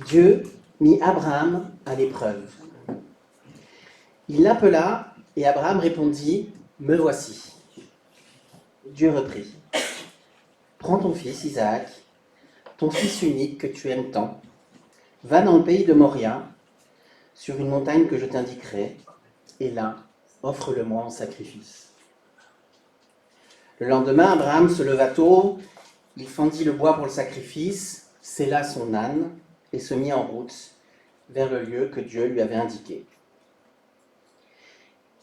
Dieu mit Abraham à l'épreuve. Il l'appela et Abraham répondit, « Me voici. » Dieu reprit, « Prends ton fils Isaac, ton fils unique que tu aimes tant, va dans le pays de Moria, sur une montagne que je t'indiquerai, et là, offre-le-moi en sacrifice. » Le lendemain, Abraham se leva tôt, il fendit le bois pour le sacrifice, sella son âne et se mit en route vers le lieu que Dieu lui avait indiqué.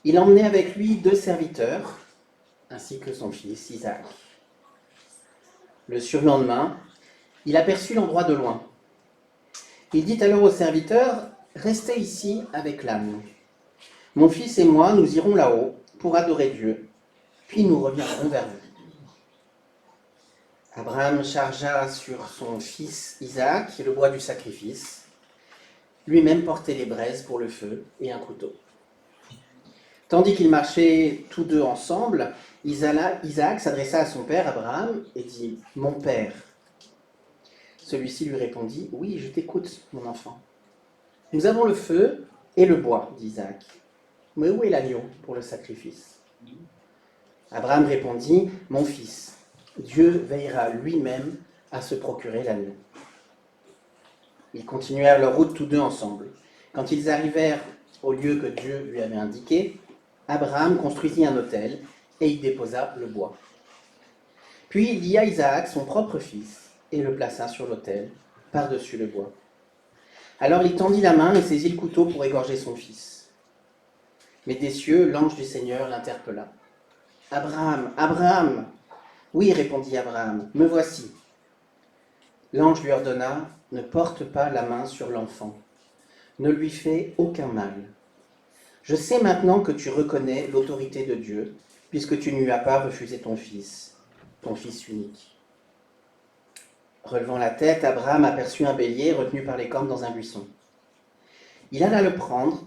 Il emmenait avec lui 2 serviteurs, ainsi que son fils Isaac. Le surlendemain, il aperçut l'endroit de loin. Il dit alors aux serviteurs, « Restez ici avec l'âne. Mon fils et moi, nous irons là-haut pour adorer Dieu, puis nous reviendrons vers vous. » Abraham chargea sur son fils Isaac le bois du sacrifice. Lui-même portait les braises pour le feu et un couteau. Tandis qu'ils marchaient tous deux ensemble, Isaac s'adressa à son père Abraham et dit « Mon père ». Celui-ci lui répondit « Oui, je t'écoute, mon enfant. »« Nous avons le feu et le bois, dit Isaac. Mais où est l'agneau pour le sacrifice ?» Abraham répondit « Mon fils, Dieu veillera lui-même à se procurer l'agneau. » Ils continuèrent leur route tous deux ensemble. Quand ils arrivèrent au lieu que Dieu lui avait indiqué, Abraham construisit un autel et y déposa le bois. Puis il lia Isaac, son propre fils, et le plaça sur l'autel, par-dessus le bois. Alors il tendit la main et saisit le couteau pour égorger son fils. Mais des cieux, l'ange du Seigneur l'interpella. « Abraham, Abraham !»« Oui, répondit Abraham, me voici. » L'ange lui ordonna, « Ne porte pas la main sur l'enfant, ne lui fais aucun mal. Je sais maintenant que tu reconnais l'autorité de Dieu, puisque tu ne lui as pas refusé ton fils unique. » Relevant la tête, Abraham aperçut un bélier retenu par les cornes dans un buisson. Il alla le prendre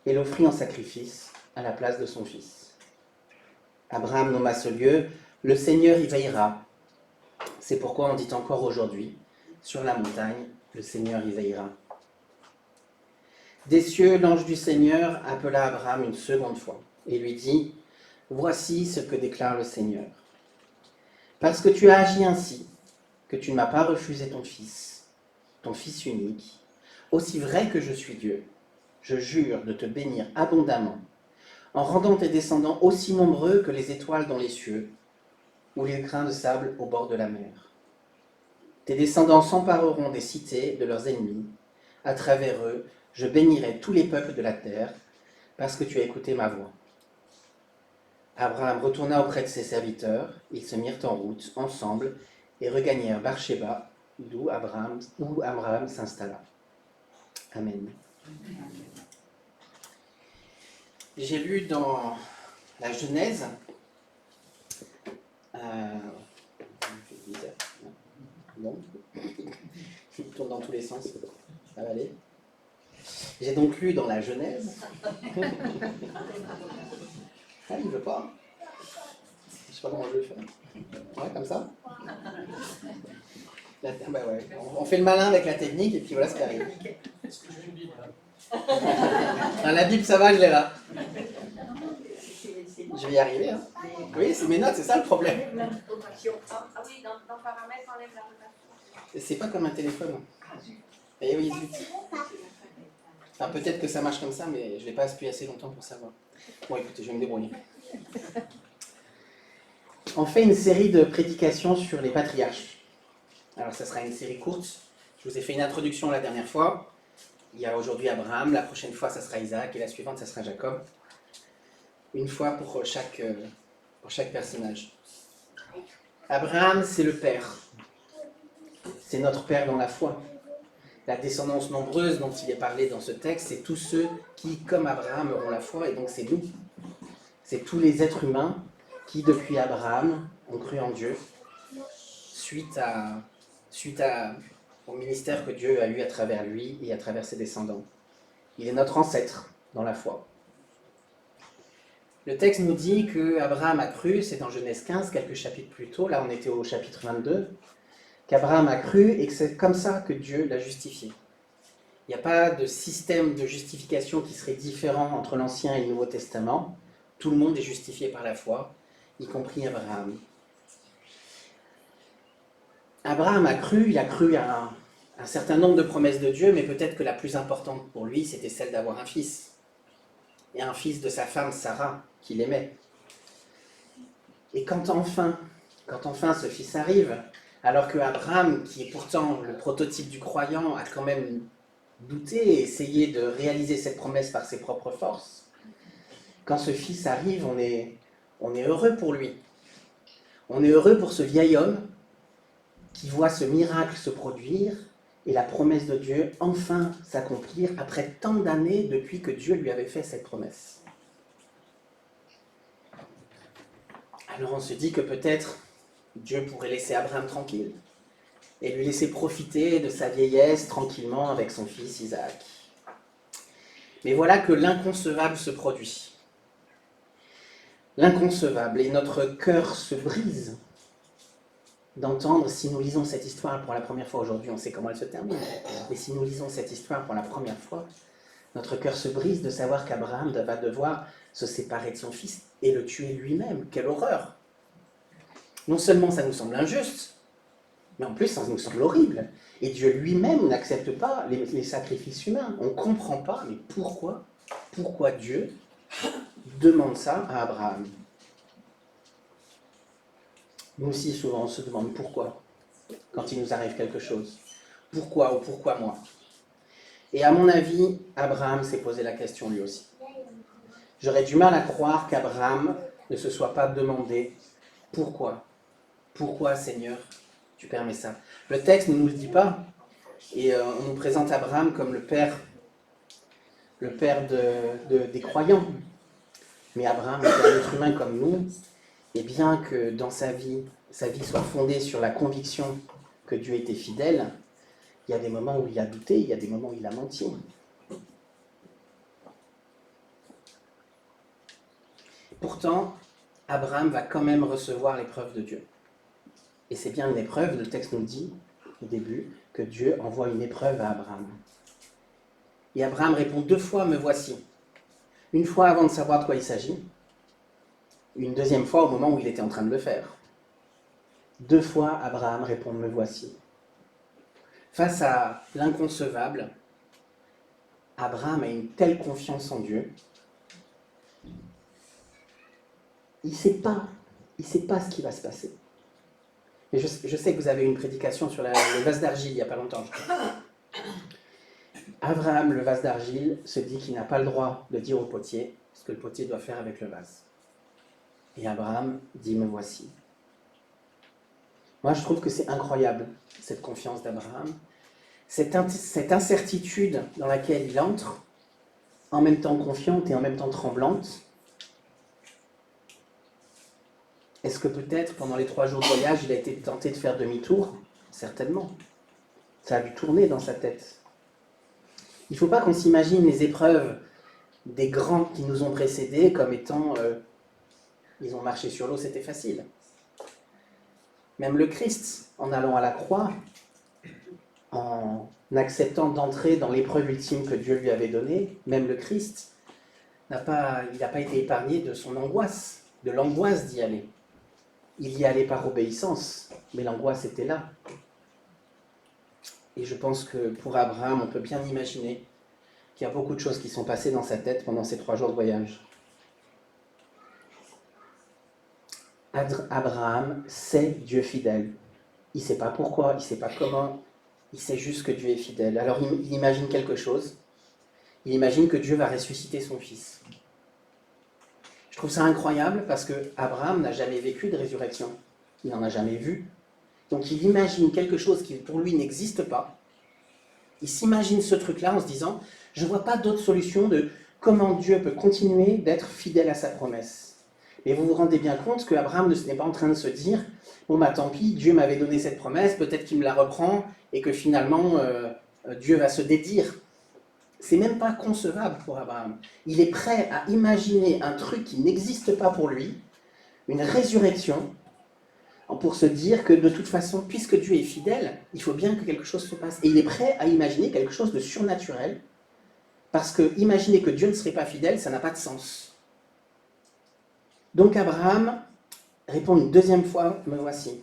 et l'offrit en sacrifice à la place de son fils. Abraham nomma ce lieu « Le Seigneur y veillera ». C'est pourquoi on dit encore aujourd'hui, sur la montagne, le Seigneur y veillera. Des cieux, l'ange du Seigneur appela Abraham une seconde fois et lui dit « Voici ce que déclare le Seigneur. Parce que tu as agi ainsi, que tu ne m'as pas refusé ton fils unique, aussi vrai que je suis Dieu, je jure de te bénir abondamment, en rendant tes descendants aussi nombreux que les étoiles dans les cieux, ou les grains de sable au bord de la mer. Tes descendants s'empareront des cités de leurs ennemis. À travers eux, je bénirai tous les peuples de la terre, parce que tu as écouté ma voix. » Abraham retourna auprès de ses serviteurs. Ils se mirent en route ensemble et regagnèrent Beersheba, d'où Abraham s'installa. Amen. J'ai lu dans la Genèse, bon, il tourne dans tous les sens, ça va aller. J'ai donc lu dans la Genèse. Ah, il ne veut pas. Je sais pas comment je vais faire. Ouais, comme ça. Bah ouais. On fait le malin avec la technique et puis voilà ce qui arrive. La Bible, ça va, je l'ai là. Je vais y arriver. Hein. Oui, c'est mes notes, c'est ça le problème. Ah oui, dans paramètres, on enlève la rotation. C'est pas comme un téléphone. Et oui, zut. Enfin, peut-être que ça marche comme ça, mais je ne l'ai pas appuyé assez longtemps pour savoir. Bon, écoutez, je vais me débrouiller. On fait une série de prédications sur les patriarches. Alors, ça sera une série courte. Je vous ai fait une introduction la dernière fois. Il y a aujourd'hui Abraham, la prochaine fois, ça sera Isaac, et la suivante, ça sera Jacob. Une fois pour chaque personnage. Abraham, c'est le père. C'est notre père dans la foi. La descendance nombreuse dont il est parlé dans ce texte, c'est tous ceux qui, comme Abraham, auront la foi, et donc c'est nous. C'est tous les êtres humains qui, depuis Abraham, ont cru en Dieu, suite au ministère que Dieu a eu à travers lui et à travers ses descendants. Il est notre ancêtre dans la foi. Le texte nous dit qu'Abraham a cru, c'est dans Genèse 15, quelques chapitres plus tôt, là on était au chapitre 22, qu'Abraham a cru et que c'est comme ça que Dieu l'a justifié. Il n'y a pas de système de justification qui serait différent entre l'Ancien et le Nouveau Testament. Tout le monde est justifié par la foi, y compris Abraham. Abraham a cru, il a cru à un certain nombre de promesses de Dieu, mais peut-être que la plus importante pour lui, c'était celle d'avoir un fils. Et un fils de sa femme Sarah, qu'il aimait. Et quand enfin ce fils arrive, alors que Abraham, qui est pourtant le prototype du croyant, a quand même douté et essayé de réaliser cette promesse par ses propres forces, quand ce fils arrive, on est heureux pour lui. On est heureux pour ce vieil homme qui voit ce miracle se produire et la promesse de Dieu enfin s'accomplir après tant d'années depuis que Dieu lui avait fait cette promesse. Alors on se dit que peut-être Dieu pourrait laisser Abraham tranquille et lui laisser profiter de sa vieillesse tranquillement avec son fils Isaac. Mais voilà que l'inconcevable se produit. L'inconcevable, et notre cœur se brise d'entendre, si nous lisons cette histoire pour la première fois aujourd'hui, on sait comment elle se termine, mais si nous lisons cette histoire pour la première fois, notre cœur se brise de savoir qu'Abraham va devoir se séparer de son fils et le tuer lui-même. Quelle horreur! Non seulement ça nous semble injuste, mais en plus ça nous semble horrible. Et Dieu lui-même n'accepte pas les sacrifices humains. On ne comprend pas, mais pourquoi Dieu demande ça à Abraham? Nous aussi, souvent, on se demande pourquoi, quand il nous arrive quelque chose. Pourquoi ou pourquoi moi? Et à mon avis, Abraham s'est posé la question lui aussi. J'aurais du mal à croire qu'Abraham ne se soit pas demandé pourquoi. Pourquoi, Seigneur, tu permets ça? Le texte ne nous le dit pas, et on nous présente Abraham comme le père des croyants. Mais Abraham est un être humain comme nous, et bien que dans sa vie soit fondée sur la conviction que Dieu était fidèle, il y a des moments où il a douté, il y a des moments où il a menti. Pourtant, Abraham va quand même recevoir l'épreuve de Dieu. Et c'est bien une épreuve, le texte nous dit au début, que Dieu envoie une épreuve à Abraham. Et Abraham répond 2 fois, me voici. Une fois avant de savoir de quoi il s'agit, une deuxième fois au moment où il était en train de le faire. 2 fois, Abraham répond, me voici. Face à l'inconcevable, Abraham a une telle confiance en Dieu. Il ne sait pas ce qui va se passer. Et je sais que vous avez eu une prédication sur le vase d'argile il n'y a pas longtemps. Abraham, le vase d'argile, se dit qu'il n'a pas le droit de dire au potier ce que le potier doit faire avec le vase. Et Abraham dit, me voici. Moi, je trouve que c'est incroyable, cette confiance d'Abraham. Cette incertitude dans laquelle il entre, en même temps confiante et en même temps tremblante. Est-ce que peut-être, pendant les 3 jours de voyage, il a été tenté de faire demi-tour? Certainement. Ça a dû tourner dans sa tête. Il ne faut pas qu'on s'imagine les épreuves des grands qui nous ont précédés comme étant... ils ont marché sur l'eau, c'était facile. Même le Christ, en allant à la croix, en acceptant d'entrer dans l'épreuve ultime que Dieu lui avait donnée, même le Christ, il n'a pas été épargné de son angoisse, de l'angoisse d'y aller. Il y allait par obéissance, mais l'angoisse était là. Et je pense que pour Abraham, on peut bien imaginer qu'il y a beaucoup de choses qui sont passées dans sa tête pendant ces 3 jours de voyage. Abraham sait Dieu fidèle. Il ne sait pas pourquoi, il ne sait pas comment, il sait juste que Dieu est fidèle. Alors il imagine quelque chose. Il imagine que Dieu va ressusciter son fils. Je trouve ça incroyable parce que Abraham n'a jamais vécu de résurrection. Il n'en a jamais vu. Donc il imagine quelque chose qui pour lui n'existe pas. Il s'imagine ce truc-là en se disant, je ne vois pas d'autre solution de comment Dieu peut continuer d'être fidèle à sa promesse. Mais vous vous rendez bien compte qu'Abraham n'est pas en train de se dire, bon bah tant pis, Dieu m'avait donné cette promesse, peut-être qu'il me la reprend et que finalement Dieu va se dédire. C'est même pas concevable pour Abraham. Il est prêt à imaginer un truc qui n'existe pas pour lui, une résurrection, pour se dire que de toute façon, puisque Dieu est fidèle, il faut bien que quelque chose se passe. Et il est prêt à imaginer quelque chose de surnaturel, parce que imaginer que Dieu ne serait pas fidèle, ça n'a pas de sens. Donc Abraham répond une deuxième fois, me voici.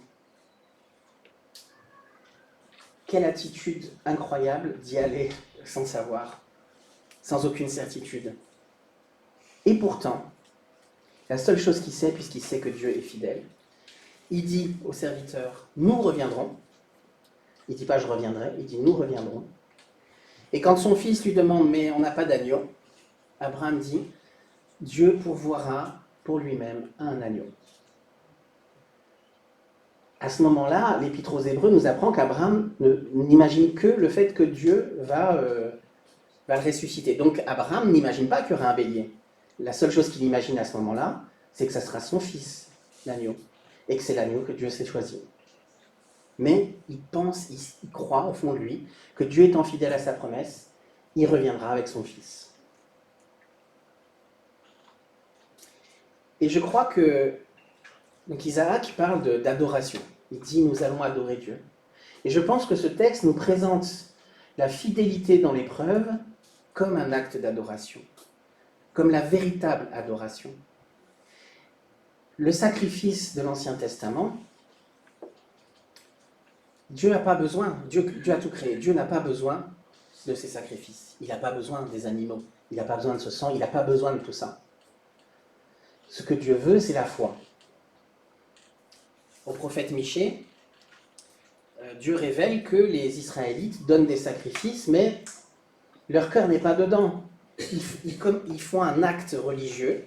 Quelle attitude incroyable d'y aller sans savoir, sans aucune certitude. Et pourtant, la seule chose qu'il sait, puisqu'il sait que Dieu est fidèle, il dit au serviteur, nous reviendrons. Il ne dit pas je reviendrai, il dit nous reviendrons. Et quand son fils lui demande, mais on n'a pas d'agneau, Abraham dit, Dieu pourvoira pour lui-même un agneau. À ce moment-là, l'Épître aux Hébreux nous apprend qu'Abraham n'imagine que le fait que Dieu va le ressusciter. Donc Abraham n'imagine pas qu'il y aura un bélier. La seule chose qu'il imagine à ce moment-là, c'est que ça sera son fils, l'agneau, et que c'est l'agneau que Dieu s'est choisi. Mais il pense, il croit au fond de lui, que Dieu étant fidèle à sa promesse, il reviendra avec son fils. Et je crois que donc Isaac parle d'adoration. Il dit « nous allons adorer Dieu ». Et je pense que ce texte nous présente la fidélité dans l'épreuve comme un acte d'adoration, comme la véritable adoration. Le sacrifice de l'Ancien Testament, Dieu n'a pas besoin, Dieu a tout créé, Dieu n'a pas besoin de ces sacrifices. Il n'a pas besoin des animaux, il n'a pas besoin de ce sang, il n'a pas besoin de tout ça. Ce que Dieu veut, c'est la foi. Au prophète Michée, Dieu révèle que les Israélites donnent des sacrifices, mais leur cœur n'est pas dedans. Ils font un acte religieux,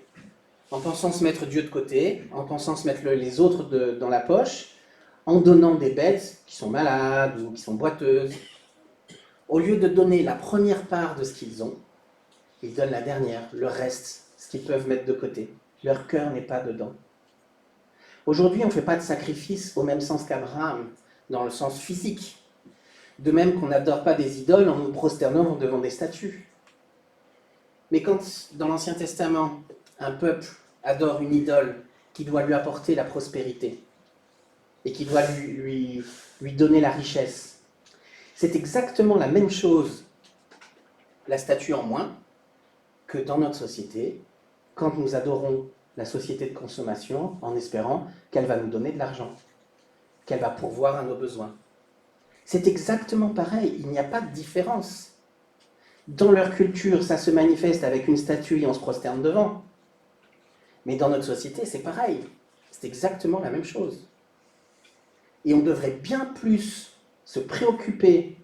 en pensant se mettre Dieu de côté, en pensant se mettre les autres dans la poche, en donnant des bêtes qui sont malades ou qui sont boiteuses. Au lieu de donner la première part de ce qu'ils ont, ils donnent la dernière, le reste, ce qu'ils peuvent mettre de côté. Leur cœur n'est pas dedans. Aujourd'hui, on ne fait pas de sacrifice au même sens qu'Abraham, dans le sens physique. De même qu'on n'adore pas des idoles en nous prosternant devant des statues. Mais quand, dans l'Ancien Testament, un peuple adore une idole qui doit lui apporter la prospérité et qui doit lui donner la richesse, c'est exactement la même chose, la statue en moins, que dans notre société, quand nous adorons la société de consommation en espérant qu'elle va nous donner de l'argent, qu'elle va pourvoir à nos besoins. C'est exactement pareil, il n'y a pas de différence. Dans leur culture, ça se manifeste avec une statue et on se prosterne devant. Mais dans notre société, c'est pareil. C'est exactement la même chose. Et on devrait bien plus se préoccuper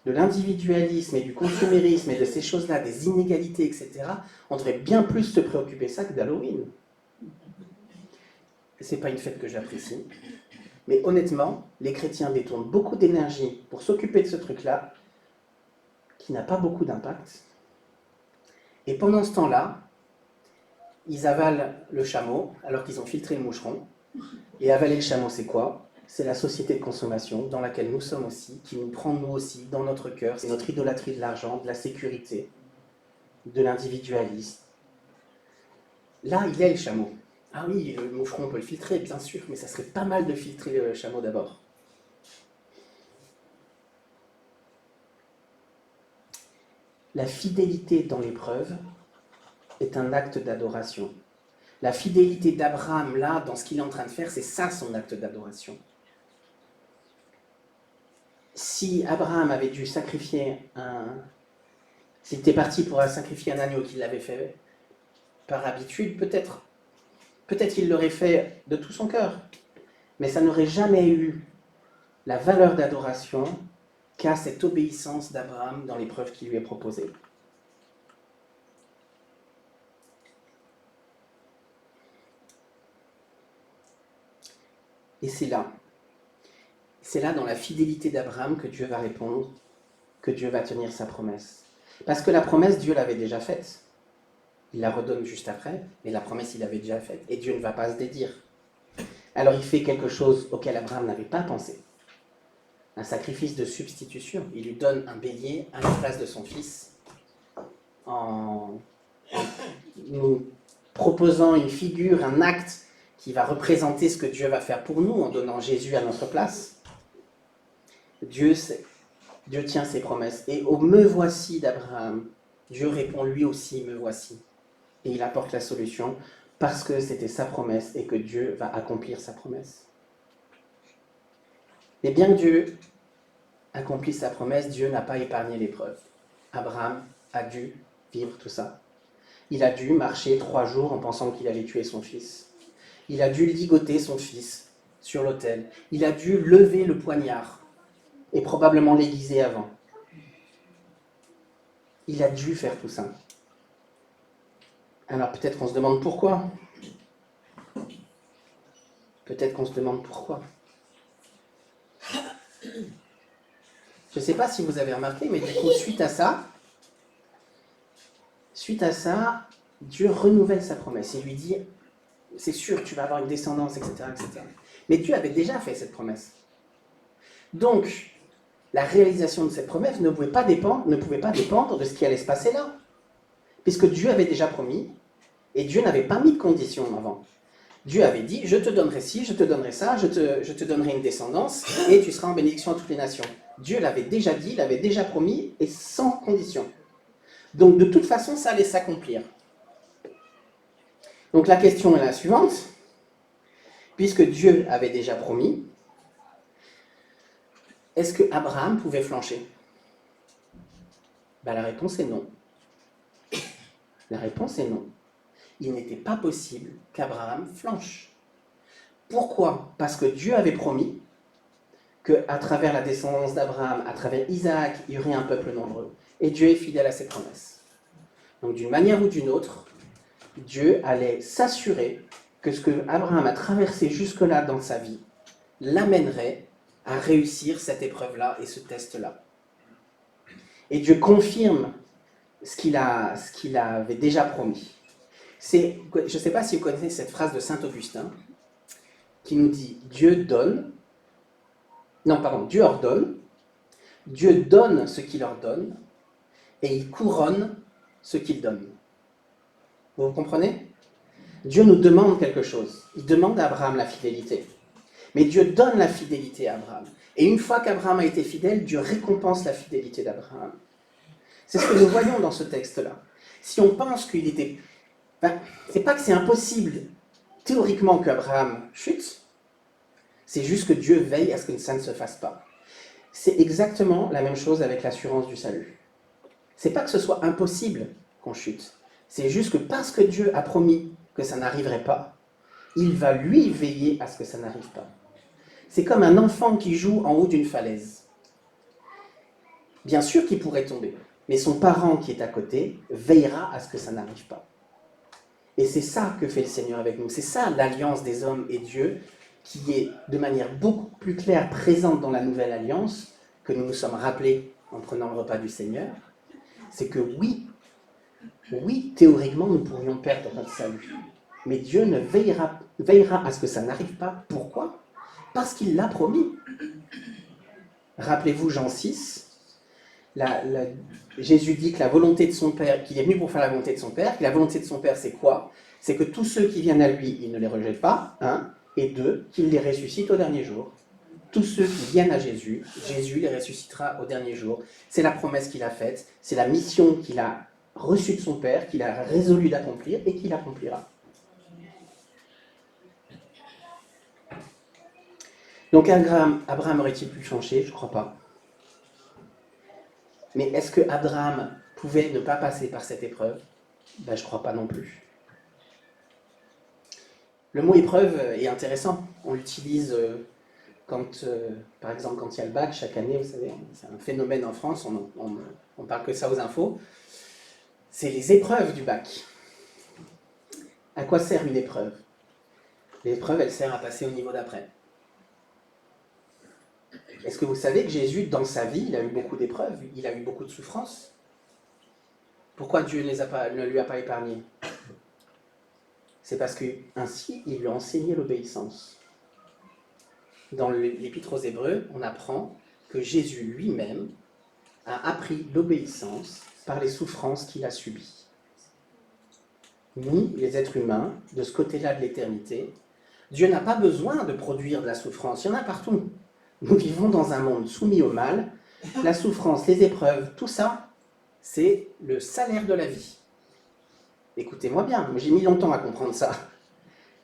de l'individualisme et du consumérisme et de ces choses-là, des inégalités, etc. On devrait bien plus se préoccuper de ça que d'Halloween. Ce n'est pas une fête que j'apprécie. Mais honnêtement, les chrétiens détournent beaucoup d'énergie pour s'occuper de ce truc-là, qui n'a pas beaucoup d'impact. Et pendant ce temps-là, ils avalent le chameau, alors qu'ils ont filtré le moucheron. Et avaler le chameau, c'est quoi? C'est la société de consommation dans laquelle nous sommes aussi, qui nous prend nous aussi dans notre cœur. C'est notre idolâtrie de l'argent, de la sécurité, de l'individualisme. Là, il est le chameau. Ah oui, le moucheron, on peut le filtrer, bien sûr, mais ça serait pas mal de filtrer le chameau d'abord. La fidélité dans l'épreuve est un acte d'adoration. La fidélité d'Abraham, là, dans ce qu'il est en train de faire, c'est ça son acte d'adoration. Si Abraham avait dû sacrifier s'il était parti pour sacrifier un agneau qu'il l'avait fait par habitude, peut-être qu'il l'aurait fait de tout son cœur. Mais ça n'aurait jamais eu la valeur d'adoration qu'a cette obéissance d'Abraham dans l'épreuve qui lui est proposée. Et c'est là dans la fidélité d'Abraham que Dieu va répondre, que Dieu va tenir sa promesse. Parce que la promesse, Dieu l'avait déjà faite. Il la redonne juste après, mais la promesse, il l'avait déjà faite. Et Dieu ne va pas se dédire. Alors il fait quelque chose auquel Abraham n'avait pas pensé. Un sacrifice de substitution. Il lui donne un bélier à la place de son fils, en nous proposant une figure, un acte qui va représenter ce que Dieu va faire pour nous en donnant Jésus à notre place. Dieu tient ses promesses. Et au me voici d'Abraham, Dieu répond lui aussi, me voici. Et il apporte la solution parce que c'était sa promesse et que Dieu va accomplir sa promesse. Et bien que Dieu accomplisse sa promesse, Dieu n'a pas épargné l'épreuve. Abraham a dû vivre tout ça. Il a dû marcher 3 jours en pensant qu'il allait tuer son fils. Il a dû ligoter son fils sur l'autel. Il a dû lever le poignard et probablement l'aiguiser avant. Il a dû faire tout ça. Alors peut-être qu'on se demande pourquoi. Peut-être qu'on se demande pourquoi. Je ne sais pas si vous avez remarqué, mais du coup, suite à ça, Dieu renouvelle sa promesse. Il lui dit, c'est sûr, tu vas avoir une descendance, etc., etc. Mais Dieu avait déjà fait cette promesse. Donc, la réalisation de cette promesse ne pouvait pas dépendre de ce qui allait se passer là. Puisque Dieu avait déjà promis, et Dieu n'avait pas mis de conditions avant. Dieu avait dit, je te donnerai ci, je te donnerai ça, je te donnerai une descendance, et tu seras en bénédiction à toutes les nations. Dieu l'avait déjà dit, l'avait déjà promis, et sans condition. Donc de toute façon, ça allait s'accomplir. Donc la question est la suivante. Puisque Dieu avait déjà promis, est-ce que Abraham pouvait flancher ? La réponse est non. La réponse est non. Il n'était pas possible qu'Abraham flanche. Pourquoi ? Parce que Dieu avait promis qu'à travers la descendance d'Abraham, à travers Isaac, il y aurait un peuple nombreux. Et Dieu est fidèle à ses promesses. Donc d'une manière ou d'une autre, Dieu allait s'assurer que ce que Abraham a traversé jusque-là dans sa vie l'amènerait à réussir cette épreuve-là et ce test-là. Et Dieu confirme ce qu'il avait déjà promis. Je ne sais pas si vous connaissez cette phrase de Saint Augustin qui nous dit Dieu ordonne, Dieu donne ce qu'il ordonne et il couronne ce qu'il donne. Vous comprenez ? Dieu nous demande quelque chose. Il demande à Abraham la fidélité. Mais Dieu donne la fidélité à Abraham. Et une fois qu'Abraham a été fidèle, Dieu récompense la fidélité d'Abraham. C'est ce que nous voyons dans ce texte-là. Si on pense qu'il était... c'est pas que c'est impossible, théoriquement, qu'Abraham chute. C'est juste que Dieu veille à ce que ça ne se fasse pas. C'est exactement la même chose avec l'assurance du salut. C'est pas que ce soit impossible qu'on chute. C'est juste que parce que Dieu a promis que ça n'arriverait pas, il va lui veiller à ce que ça n'arrive pas. C'est comme un enfant qui joue en haut d'une falaise. Bien sûr qu'il pourrait tomber, mais son parent qui est à côté veillera à ce que ça n'arrive pas. Et c'est ça que fait le Seigneur avec nous. C'est ça l'alliance des hommes et Dieu qui est de manière beaucoup plus claire présente dans la nouvelle alliance que nous nous sommes rappelés en prenant le repas du Seigneur. C'est que oui, théoriquement, nous pourrions perdre notre salut. Mais Dieu ne veillera à ce que ça n'arrive pas. Pourquoi ? Parce qu'il l'a promis. Rappelez-vous Jean 6, Jésus dit que la volonté de son Père, qu'il est venu pour faire la volonté de son Père, que la volonté de son Père c'est quoi ? C'est que tous ceux qui viennent à lui, il ne les rejette pas, 1, et 2, qu'il les ressuscite au dernier jour. Tous ceux qui viennent à Jésus, Jésus les ressuscitera au dernier jour. C'est la promesse qu'il a faite, c'est la mission qu'il a reçue de son Père, qu'il a résolu d'accomplir et qu'il accomplira. Donc Abraham aurait-il pu flancher ? Je ne crois pas. Mais est-ce que Abraham pouvait ne pas passer par cette épreuve ? Je ne crois pas non plus. Le mot épreuve est intéressant. On l'utilise par exemple, quand il y a le bac, chaque année, vous savez, c'est un phénomène en France, on parle que ça aux infos. C'est les épreuves du bac. À quoi sert une épreuve ? L'épreuve, elle sert à passer au niveau d'après. Est-ce que vous savez que Jésus, dans sa vie, il a eu beaucoup d'épreuves, il a eu beaucoup de souffrances ? Pourquoi Dieu ne lui a pas épargné ? C'est parce qu'ainsi, il lui a enseigné l'obéissance. Dans l'Épître aux Hébreux, on apprend que Jésus lui-même a appris l'obéissance par les souffrances qu'il a subies. Nous, les êtres humains, de ce côté-là de l'éternité, Dieu n'a pas besoin de produire de la souffrance, il y en a partout. Nous vivons dans un monde soumis au mal. La souffrance, les épreuves, tout ça, c'est le salaire de la vie. Écoutez-moi bien, j'ai mis longtemps à comprendre ça.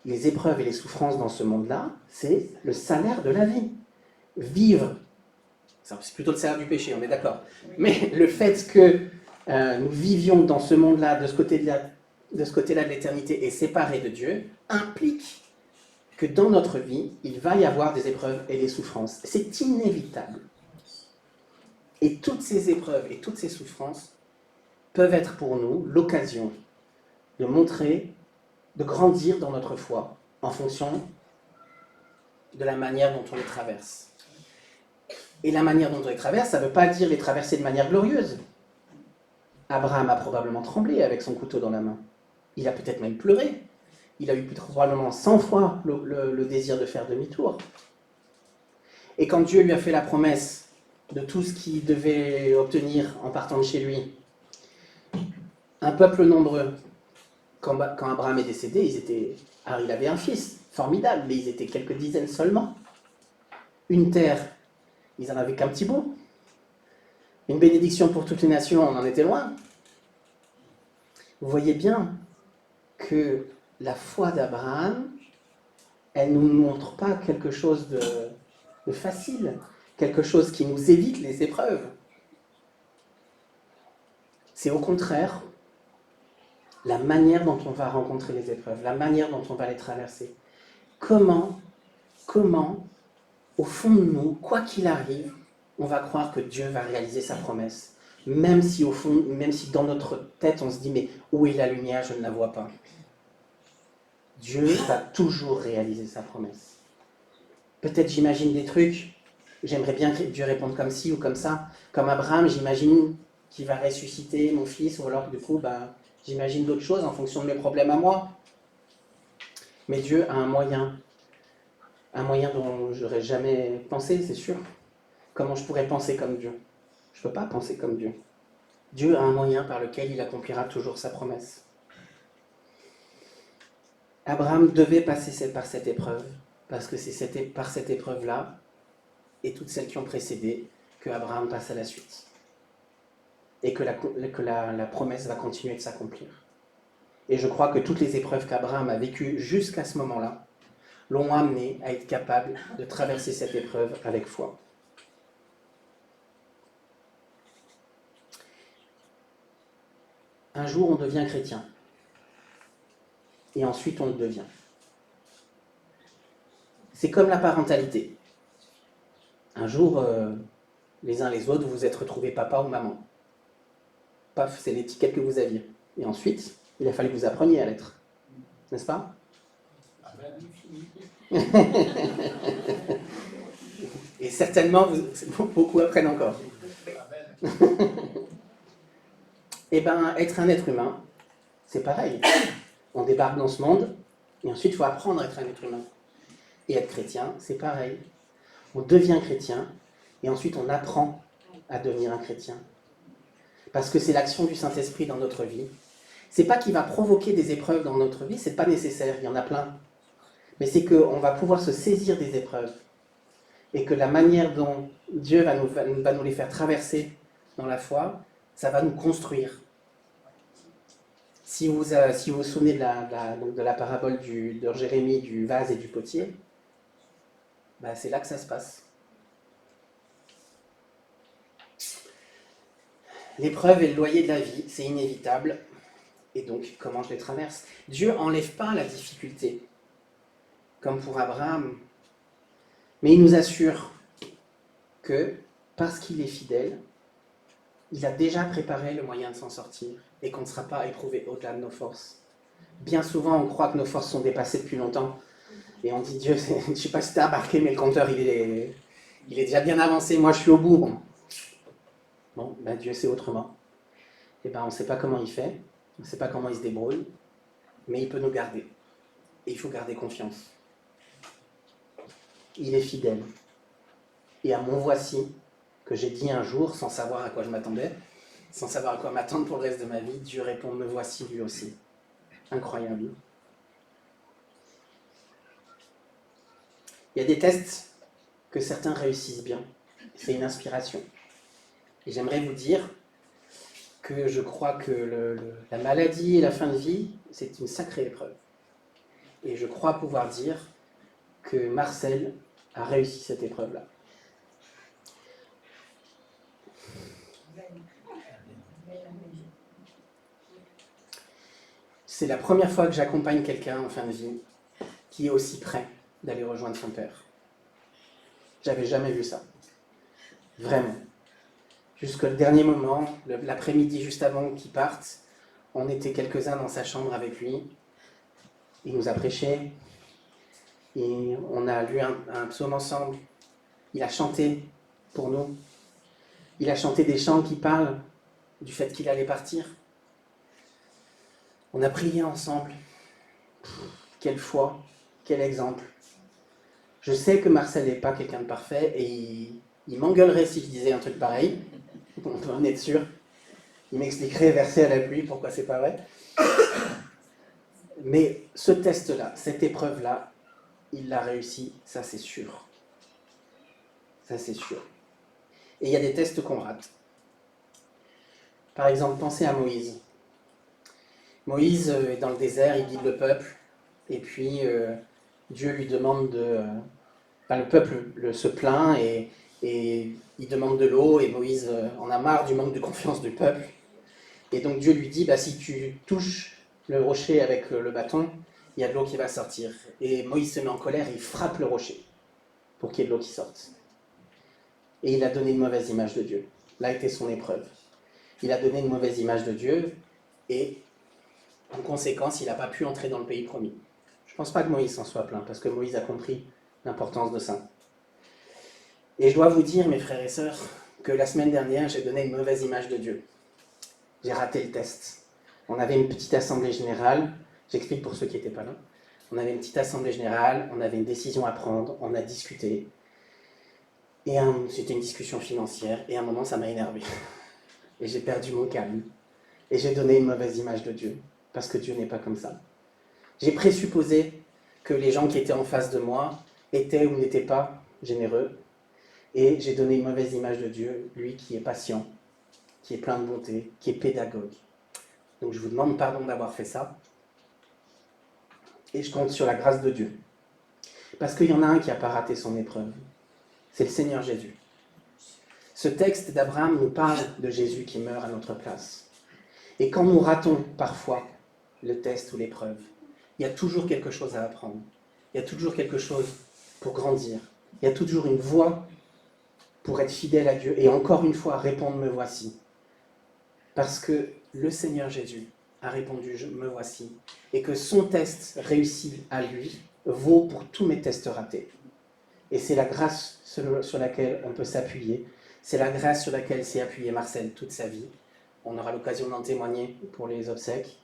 Les épreuves et les souffrances dans ce monde-là, c'est le salaire de la vie. Vivre, c'est plutôt le salaire du péché, on est d'accord. Mais le fait que nous vivions dans ce monde-là, de ce côté-là de l'éternité et séparés de Dieu, implique que dans notre vie, il va y avoir des épreuves et des souffrances. C'est inévitable. Et toutes ces épreuves et toutes ces souffrances peuvent être pour nous l'occasion de montrer, de grandir dans notre foi en fonction de la manière dont on les traverse. Et la manière dont on les traverse, ça ne veut pas dire les traverser de manière glorieuse. Abraham a probablement tremblé avec son couteau dans la main. Il a peut-être même pleuré. Il a eu probablement 100 fois le désir de faire demi-tour. Et quand Dieu lui a fait la promesse de tout ce qu'il devait obtenir en partant de chez lui, un peuple nombreux, quand Abraham est décédé, alors il avait un fils, formidable, mais ils étaient quelques dizaines seulement. Une terre, ils n'en avaient qu'un petit bout. Une bénédiction pour toutes les nations, on en était loin. Vous voyez bien que la foi d'Abraham, elle ne nous montre pas quelque chose de facile, quelque chose qui nous évite les épreuves. C'est au contraire la manière dont on va rencontrer les épreuves, la manière dont on va les traverser. Comment, au fond de nous, quoi qu'il arrive, on va croire que Dieu va réaliser sa promesse. Même si au fond, même si dans notre tête on se dit mais où est la lumière, je ne la vois pas. Dieu va toujours réaliser sa promesse. Peut-être j'imagine des trucs, j'aimerais bien que Dieu réponde comme ci ou comme ça. Comme Abraham, j'imagine qu'il va ressusciter mon fils, ou alors du coup, j'imagine d'autres choses en fonction de mes problèmes à moi. Mais Dieu a un moyen dont je n'aurais jamais pensé, c'est sûr. Comment je pourrais penser comme Dieu? Je ne peux pas penser comme Dieu. Dieu a un moyen par lequel il accomplira toujours sa promesse. Abraham devait passer par cette épreuve, parce que c'est par cette épreuve-là, et toutes celles qui ont précédé, que Abraham passe à la suite. Et que la promesse va continuer de s'accomplir. Et je crois que toutes les épreuves qu'Abraham a vécues jusqu'à ce moment-là l'ont amené à être capable de traverser cette épreuve avec foi. Un jour, on devient chrétien. Et ensuite, on le devient. C'est comme la parentalité. Un jour, les uns les autres, vous vous êtes retrouvés papa ou maman. Paf, c'est l'étiquette que vous aviez. Et ensuite, il a fallu que vous appreniez à l'être. N'est-ce pas? Et certainement, beaucoup apprennent encore. Eh bien, être un être humain, c'est pareil. On débarque dans ce monde, et ensuite, il faut apprendre à être un être humain. Et être chrétien, c'est pareil. On devient chrétien, et ensuite, on apprend à devenir un chrétien. Parce que c'est l'action du Saint-Esprit dans notre vie. C'est pas qu'il va provoquer des épreuves dans notre vie, c'est pas nécessaire, il y en a plein. Mais c'est qu'on va pouvoir se saisir des épreuves. Et que la manière dont Dieu va nous les faire traverser dans la foi, ça va nous construire. Si vous vous souvenez de la parabole de Jérémie du vase et du potier, c'est là que ça se passe. L'épreuve est le loyer de la vie, c'est inévitable. Et donc, comment je les traverse? Dieu n'enlève pas la difficulté, comme pour Abraham. Mais il nous assure que, parce qu'il est fidèle, il a déjà préparé le moyen de s'en sortir et qu'on ne sera pas éprouvé au-delà de nos forces. Bien souvent, on croit que nos forces sont dépassées depuis longtemps. Et on dit, Dieu, je ne sais pas si tu as remarqué, mais le compteur, il est déjà bien avancé. Moi, je suis au bout. Bon, Dieu, c'est autrement. Et on ne sait pas comment il fait. On ne sait pas comment il se débrouille. Mais il peut nous garder. Et il faut garder confiance. Il est fidèle. Et à mon voici, que j'ai dit un jour, sans savoir à quoi je m'attendais, sans savoir à quoi m'attendre pour le reste de ma vie, Dieu répond, me voici lui aussi. Incroyable. Il y a des tests que certains réussissent bien. C'est une inspiration. Et j'aimerais vous dire que je crois que la maladie et la fin de vie, c'est une sacrée épreuve. Et je crois pouvoir dire que Marcel a réussi cette épreuve-là. C'est la première fois que j'accompagne quelqu'un en fin de vie qui est aussi prêt d'aller rejoindre son père. J'avais jamais vu ça. Vraiment. Jusqu'au dernier moment, l'après-midi juste avant qu'il parte, on était quelques-uns dans sa chambre avec lui. Il nous a prêché. Et on a lu un psaume ensemble. Il a chanté pour nous. Il a chanté des chants qui parlent du fait qu'il allait partir. On a prié ensemble. Quelle foi, quel exemple. Je sais que Marcel n'est pas quelqu'un de parfait et il m'engueulerait si je disais un truc pareil. On peut en être sûr. Il m'expliquerait verset à la pluie pourquoi c'est pas vrai. Mais ce test-là, cette épreuve-là, il l'a réussi, ça c'est sûr. Ça c'est sûr. Et il y a des tests qu'on rate. Par exemple, pensez à Moïse. Moïse est dans le désert, il guide le peuple, et puis Dieu lui demande de... le peuple se plaint et il demande de l'eau, et Moïse en a marre du manque de confiance du peuple. Et donc Dieu lui dit, si tu touches le rocher avec le bâton, il y a de l'eau qui va sortir. Et Moïse se met en colère, il frappe le rocher pour qu'il y ait de l'eau qui sorte. Et il a donné une mauvaise image de Dieu. Là a été son épreuve. Il a donné une mauvaise image de Dieu, et en conséquence, il n'a pas pu entrer dans le pays promis. Je ne pense pas que Moïse s'en soit plaint, parce que Moïse a compris l'importance de ça. Et je dois vous dire, mes frères et sœurs, que la semaine dernière, j'ai donné une mauvaise image de Dieu. J'ai raté le test. On avait une petite assemblée générale, j'explique pour ceux qui n'étaient pas là. On avait une petite assemblée générale, on avait une décision à prendre, on a discuté. Et c'était une discussion financière, et à un moment, ça m'a énervé. Et j'ai perdu mon calme. Et j'ai donné une mauvaise image de Dieu, parce que Dieu n'est pas comme ça. J'ai présupposé que les gens qui étaient en face de moi étaient ou n'étaient pas généreux, et j'ai donné une mauvaise image de Dieu, lui qui est patient, qui est plein de bonté, qui est pédagogue. Donc je vous demande pardon d'avoir fait ça, et je compte sur la grâce de Dieu. Parce qu'il y en a un qui n'a pas raté son épreuve, c'est le Seigneur Jésus. Ce texte d'Abraham nous parle de Jésus qui meurt à notre place. Et quand nous ratons parfois le test ou l'épreuve, il y a toujours quelque chose à apprendre. Il y a toujours quelque chose pour grandir. Il y a toujours une voie pour être fidèle à Dieu. Et encore une fois, répondre « me voici ». Parce que le Seigneur Jésus a répondu « me voici ». Et que son test réussi à lui vaut pour tous mes tests ratés. Et c'est la grâce sur laquelle on peut s'appuyer. C'est la grâce sur laquelle s'est appuyé Marcel toute sa vie. On aura l'occasion d'en témoigner pour les obsèques.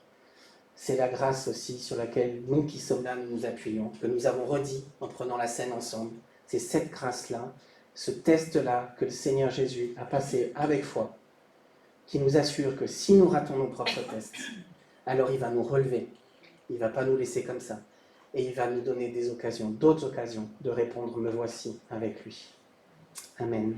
C'est la grâce aussi sur laquelle nous qui sommes là, nous nous appuyons, que nous avons redit en prenant la scène ensemble. C'est cette grâce-là, ce test-là que le Seigneur Jésus a passé avec foi, qui nous assure que si nous ratons nos propres tests, alors il va nous relever. Il ne va pas nous laisser comme ça. Et il va nous donner des occasions, d'autres occasions de répondre « me voici » avec lui. Amen.